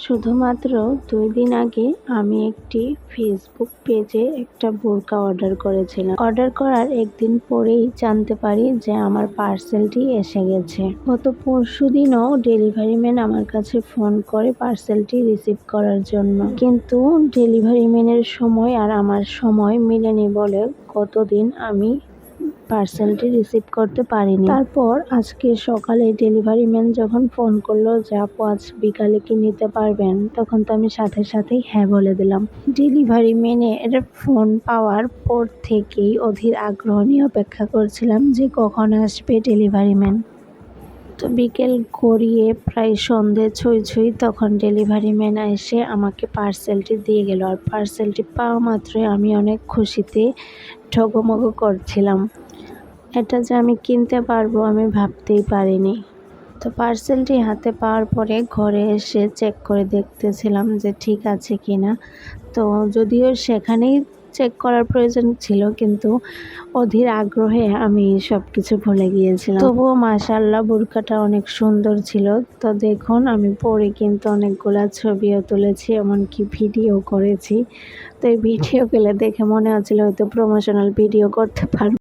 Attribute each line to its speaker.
Speaker 1: শুধুমাত্র 2 দিন আগে আমি একটি ফেসবুক পেজে একটা বোরকা অর্ডার করেছিলাম। অর্ডার করার একদিন পরেই জানতে পারি যে আমার পার্সেলটি এসে গেছে। গত পরশুদিনও ডেলিভারি ম্যান আমার কাছে ফোন করে পার্সেলটি রিসিভ করার জন্য, কিন্তু ডেলিভারি ম্যানের সময় আর আমার সময় মিলেনি বলে গতদিন আমি পার্সেলটি রিসিভ করতে পারিনি। তারপর আজকে সকালে ডেলিভারি ম্যান যখন ফোন করলো যে আপু আজ বিকালে কি নিতে পারবেন, তখন তো আমি সাথে সাথেই হ্যাঁ বলে দিলাম। ডেলিভারি ম্যানের ফোন পাওয়ার পর থেকেই অধীর আগ্রহ নিয়ে অপেক্ষা করছিলাম যে কখন আসবে ডেলিভারি ম্যান। তো বিকেল গড়িয়ে প্রায় সন্ধে ছুঁই ছুঁই তখন ডেলিভারি ম্যান এসে আমাকে পার্সেলটি দিয়ে গেল। আর পার্সেলটি পাওয়া মাত্রই আমি অনেক খুশিতে ঠগমগ করছিলাম। এটা যে আমি কিনতে পারবো আমি ভাবতেই পারিনি। তো পার্সেলটি হাতে পাওয়ার পরে ঘরে এসে চেক করে দেখতেছিলাম যে ঠিক আছে কিনা। তো যদিও সেখানেই চেক করার প্রয়োজন ছিল, কিন্তু অধীর আগ্রহে আমি সব কিছু ভুলে গিয়েছিলাম। তবুও মাশাআল্লাহ বোরকাটা অনেক সুন্দর ছিল। তো দেখুন আমি পরে কিন্তু অনেকগুলা ছবিও তুলেছি, এমনকি ভিডিও করেছি। তো এই ভিডিওগুলো দেখে মনে হচ্ছিল হয়তো প্রমোশনাল ভিডিও করতে পারবো।